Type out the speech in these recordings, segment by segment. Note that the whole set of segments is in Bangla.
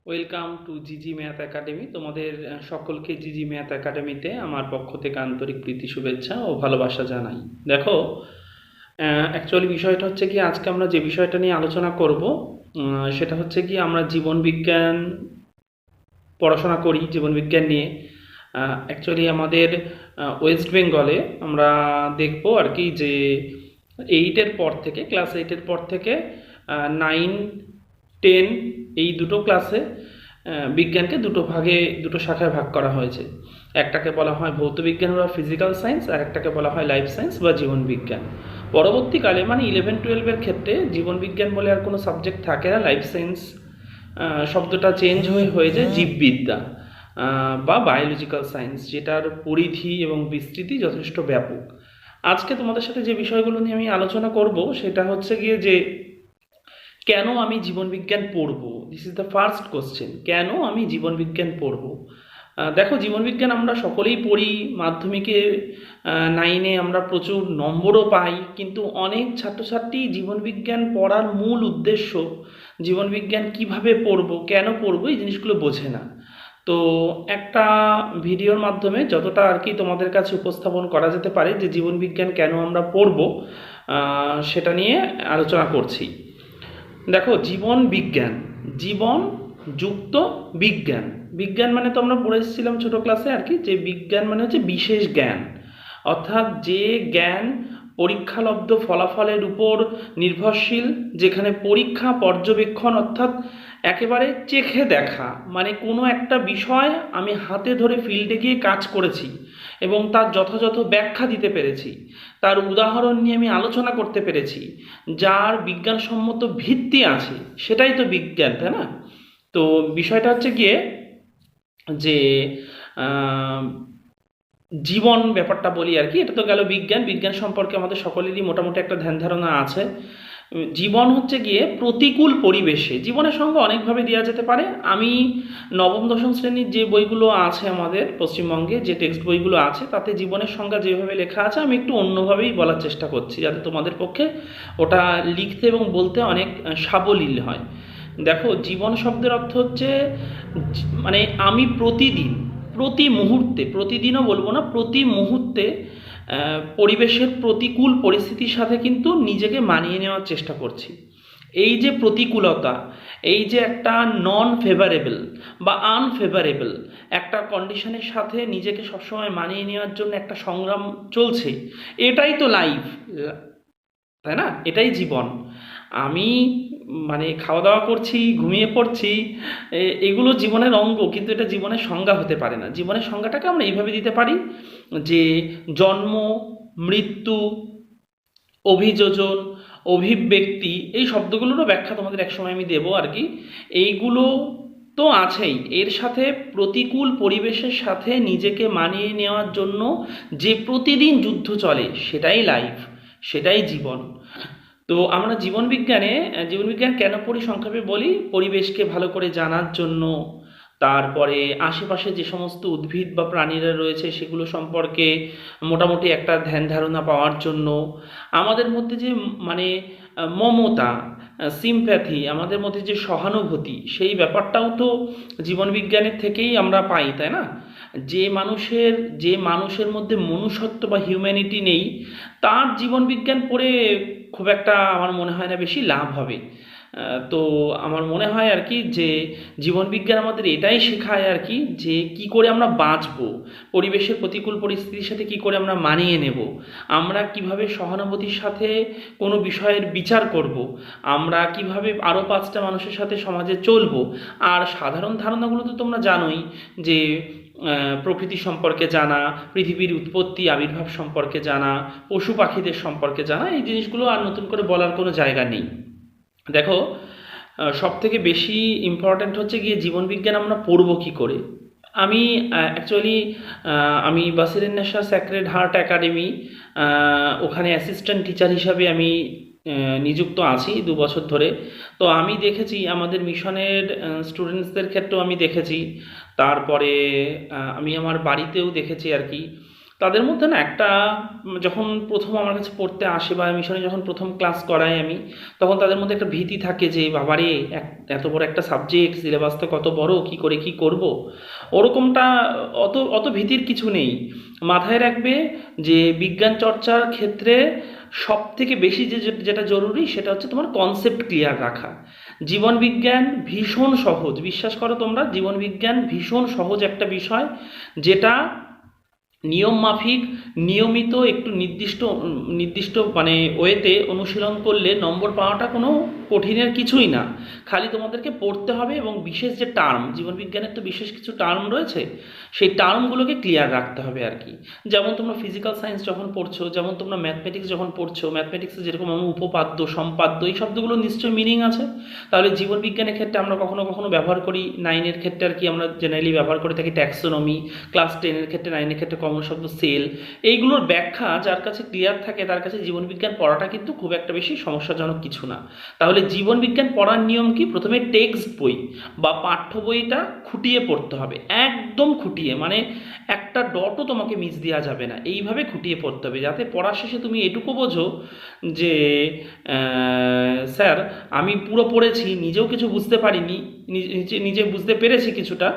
Welcome to GG Math Academy. তোমাদের সকলকে জিজি ম্যাথ একাডেমিতে আমার পক্ষ থেকে আন্তরিক প্রীতি শুভেচ্ছা ও ভালোবাসা জানাই। দেখো, অ্যাকচুয়ালি বিষয়টা হচ্ছে কি, আজকে আমরা যে বিষয়টা নিয়ে আলোচনা করব সেটা হচ্ছে কি, আমরা জীবন বিজ্ঞান পড়াশোনা করি। জীবন বিজ্ঞান নিয়ে অ্যাকচুয়ালি আমাদের ওয়েস্ট বেঙ্গলে আমরা দেখবো আর কি যে ক্লাস এইটের পর থেকে 9, 10 এই দুটো ক্লাসে বিজ্ঞানকে দুটো শাখায় ভাগ করা হয়েছে। একটাকে বলা হয় ভৌত বিজ্ঞান বা ফিজিক্যাল সায়েন্স, আর একটাকে বলা হয় লাইফ সায়েন্স বা জীবন বিজ্ঞান। পরবর্তীকালে মানে 11-12-এর ক্ষেত্রে জীবন বিজ্ঞান বলে আর কোনো সাবজেক্ট থাকে না। লাইফ সায়েন্স শব্দটা চেঞ্জ হয়ে যায় জীববিদ্যা বা বায়োলজিক্যাল সায়েন্স, যেটার পরিধি এবং বিস্তৃতি যথেষ্ট ব্যাপক। আজকে তোমাদের সাথে যে বিষয়গুলো নিয়ে আমি আলোচনা করব সেটা হচ্ছে গিয়ে যে কেন আমি জীবন বিজ্ঞান পড়ব। This is the first question, কেন আমি জীবন বিজ্ঞান পড়ব। দেখো, জীবন বিজ্ঞান আমরা সকলেই পড়ি। মাধ্যমিকে 9-এ আমরা প্রচুর নম্বরও পাই, কিন্তু অনেক ছাত্রছাত্রী জীবন বিজ্ঞান পড়ার মূল উদ্দেশ্য, জীবন বিজ্ঞান কিভাবে পড়ব, কেন পড়ব, এই জিনিসগুলো বোঝে না। তো একটা ভিডিওর মাধ্যমে যতটা আর কি তোমাদের কাছে উপস্থাপন করা যেতে পারে যে জীবন বিজ্ঞান কেন আমরা পড়ব, সেটা নিয়ে আলোচনা করছি। দেখো, জীবন বিজ্ঞান, জীবন যুক্ত বিজ্ঞান। বিজ্ঞান মানে তো আমরা পড়ে এসেছিলাম ছোট ক্লাসে আর কি, যে বিজ্ঞান মানে হচ্ছে বিশেষ জ্ঞান, অর্থাৎ যে জ্ঞান পরীক্ষালব্ধ ফলাফলের উপর নির্ভরশীল, যেখানে পরীক্ষা পর্যবেক্ষণ অর্থাৎ একেবারে চেখে দেখা, মানে কোনো একটা বিষয় আমি হাতে ধরে ফিল্ডে গিয়ে কাজ করেছি এবং তার যথাযথ ব্যাখ্যা দিতে পেরেছি, তার উদাহরণ নিয়ে আমি আলোচনা করতে পেরেছি, যার বিজ্ঞানসম্মত ভিত্তি আছে, সেটাই তো বিজ্ঞান, তাই না? তো বিষয়টা হচ্ছে গিয়ে যে জীবন ব্যাপারটা বলি আর কি। এটা তো গেল বিজ্ঞান। বিজ্ঞান সম্পর্কে আমাদের সকলেরই মোটামুটি একটা ধ্যান ধারণা আছে। জীবন হচ্ছে গিয়ে প্রতিকূল পরিবেশে, জীবনের সঙ্গে অনেকভাবে দেওয়া যেতে পারে। আমি নবম দশম শ্রেণীর যে বইগুলো আছে আমাদের পশ্চিমবঙ্গে, যে টেক্সট বইগুলো আছে, তাতে জীবনের সংজ্ঞা যেভাবে লেখা আছে আমি একটু অন্যভাবেই বলার চেষ্টা করছি, যাতে তোমাদের পক্ষে ওটা লিখতে এবং বলতে অনেক সাবলীল হয়। দেখো, জীবন শব্দের অর্থ হচ্ছে মানে আমি প্রতিদিন, প্রতি মুহূর্তে, প্রতিদিনও বলবো না, প্রতি মুহূর্তে পরিবেশের প্রতিকূল পরিস্থিতির সাথে কিন্তু নিজেকে মানিয়ে নেওয়ার চেষ্টা করছি। এই যে প্রতিকূলতা, এই যে একটা নন ফেভারেবল বা আনফেভারেবল একটা কন্ডিশনের সাথে নিজেকে সবসময় মানিয়ে নেওয়ার জন্য একটা সংগ্রাম চলছে, এটাই তো লাইফ, তাই না? এটাই জীবন। আমি মানে খাওয়া দাওয়া করছি, ঘুমিয়ে পড়ছি, এগুলো জীবনের অঙ্গ, কিন্তু এটা জীবনের সংজ্ঞা হতে পারে না। জীবনের সংজ্ঞাটাকে আমরা এইভাবে দিতে পারি যে জন্ম, মৃত্যু, অভিযোজন, অভিব্যক্তি, এই শব্দগুলোরও ব্যাখ্যা তোমাদের একসময় আমি দেবো আর কি। এইগুলো তো আছেই, এর সাথে প্রতিকূল পরিবেশের সাথে নিজেকে মানিয়ে নেওয়ার জন্য যে প্রতিদিন যুদ্ধ চলে, সেটাই লাইফ, সেটাই জীবন। তো আমরা জীবন বিজ্ঞান কেন পড়ি সংক্ষেপে বলি। পরিবেশকে ভালো করে জানার জন্য, তারপরে আশেপাশে যে সমস্ত উদ্ভিদ বা প্রাণীরা রয়েছে সেগুলো সম্পর্কে মোটামুটি একটা ধ্যান ধারণা পাওয়ার জন্য, আমাদের মধ্যে যে মানে মমতা, সিম্প্যাথি, আমাদের মধ্যে যে সহানুভূতি, সেই ব্যাপারটাও তো জীবন বিজ্ঞানের থেকেই আমরা পাই, তাই না? যে মানুষের মধ্যে মনুষ্যত্ব বা হিউম্যানিটি নেই, তার জীবন বিজ্ঞান পড়ে খুব একটা আমার মনে হয় না বেশি লাভ হবে। তো আমার মনে হয় আর কি যে জীবন বিজ্ঞান আমাদের এটাই শেখায় আর কি, যে কি করে আমরা বাঁচবো, পরিবেশের প্রতিকূল পরিস্থিতির সাথে কি করে আমরা মানিয়ে নেব, আমরা কিভাবে সহানুভূতির সাথে কোনো বিষয়ের বিচার করব, আমরা কিভাবে আরও 5টা মানুষের সাথে সমাজে চলবো। আর সাধারণ ধারণাগুলো তো তোমরা জানোই, যে প্রকৃতি সম্পর্কে জানা, পৃথিবীর উৎপত্তি আবির্ভাব সম্পর্কে জানা, পশু পাখিদের সম্পর্কে জানা, এই জিনিসগুলো আর নতুন করে বলার কোনো জায়গা নেই। দেখো, সব থেকে বেশি ইম্পর্ট্যান্ট হচ্ছে গিয়ে জীবন বিজ্ঞান আমরা পড়বো কী করে। আমি অ্যাকচুয়ালি আমি বাসিরেন্নেশা স্যাক্রেড হার্ট একাডেমি, ওখানে অ্যাসিস্ট্যান্ট টিচার হিসাবে আমি নিযুক্ত আছি 2 বছর ধরে। তো আমি দেখেছি আমাদের মিশনের স্টুডেন্টসদের ক্ষেত্রেও আমি দেখেছি, তারপরে আমি আমার বাড়িতেও দেখেছি আর কি, তাদের মধ্যে না একটা যখন প্রথম আমার কাছে পড়তে আসে বা মিশনে যখন প্রথম ক্লাস করাই আমি, তখন তাদের মধ্যে একটা ভীতি থাকে যে বাবারে এত বড় একটা সাবজেক্ট, সিলেবাস তো কত বড়, কি করে কি করব। ওরকমটা অত অত ভীতির কিছু নেই। মাথায় রাখবে যে বিজ্ঞান চর্চার ক্ষেত্রে সব থেকে বেশি যেটা জরুরি সেটা হচ্ছে তোমার কনসেপ্ট ক্লিয়ার রাখা। জীবন বিজ্ঞান ভীষণ সহজ, বিশ্বাস করো তোমরা, জীবন বিজ্ঞান ভীষণ সহজ একটা বিষয়, যেটা নিয়ম মাফিক নিয়মিত একটু নির্দিষ্ট নির্দিষ্ট মানে ওয়েতে অনুশীলন করলে নম্বর পাওয়াটা কোনো কঠিনের কিছুই না। খালি তোমাদেরকে পড়তে হবে এবং বিশেষ যে টার্ম, জীবনবিজ্ঞানের তো বিশেষ কিছু টার্ম রয়েছে, সেই টার্মগুলোকে ক্লিয়ার রাখতে হবে আর কি। যেমন তোমরা ফিজিক্যাল সায়েন্স যখন পড়ছো, যেমন তোমরা ম্যাথমেটিক্স যখন পড়ছো, ম্যাথমেটিক্সে যেরকম আমরা উপপাদ্য সম্পাদ্য এই শব্দগুলো নিশ্চয়ই মিনিং আছে। তাহলে জীবনবিজ্ঞানের ক্ষেত্রে আমরা কখনো কখনো ব্যবহার করি, নাইনের ক্ষেত্রে আর কি আমরা জেনারেলি ব্যবহার করে থাকি ট্যাক্সোনমি, ক্লাস 10-এর ক্ষেত্রে, 9-এর ক্ষেত্রে কমন শব্দ সেল। এইগুলোর ব্যাখ্যা যার কাছে ক্লিয়ার থাকে তার কাছে জীবনবিজ্ঞান পড়াটা কিন্তু খুব একটা বেশি সমস্যাজনক কিছু না। তাহলে জীবনবিজ্ঞান পড়ার নিয়ম কি? প্রথমে টেক্সট বই বা পাঠ্য বইটা খুঁটিয়ে পড়তে হবে, একদম খুঁটিয়ে, মানে একটা ডটও তোমাকে মিস দেওয়া যাবে না, এইভাবে খুঁটিয়ে পড়তে হবে যাতে পড়ার শেষে তুমি এটুকু বোঝো যে স্যার আমি পুরো পড়েছি, নিজেও কিছু বুঝতে পারিনি, নিজে নিজে বুঝতে পেরেছি কিছুটা,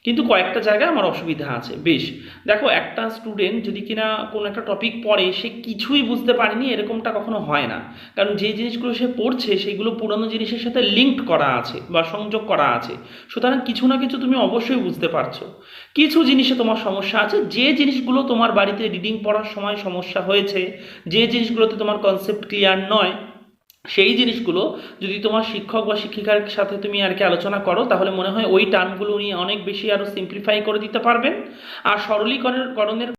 কিন্তু কয়েকটা জায়গায় আমার অসুবিধা আছে। বেশ, দেখো একটা স্টুডেন্ট যদি কিনা কোনো একটা টপিক পড়ে সে কিছুই বুঝতে পারেনি, এরকমটা কখনো হয় না। কারণ যে জিনিসগুলো সে পড়ছে সেগুলো পুরনো জিনিসের সাথে লিঙ্কড করা আছে বা সংযোগ করা আছে, সুতরাং কিছু না কিছু তুমি অবশ্যই বুঝতে পারছো। কিছু জিনিসে তোমার সমস্যা আছে, যে জিনিসগুলো তোমার বাড়িতে রিডিং পড়ার সময় সমস্যা হয়েছে, যে জিনিসগুলোতে তোমার কনসেপ্ট ক্লিয়ার নয়, সেই জিনিসগুলো যদি তোমার শিক্ষক বা শিক্ষিকার সাথে তুমি আর কি আলোচনা করো, তাহলে মনে হয় ওই টার্মগুলো উনি অনেক বেশি আরও সিম্পলিফাই করে দিতে পারবেন। আর সরলীকরণের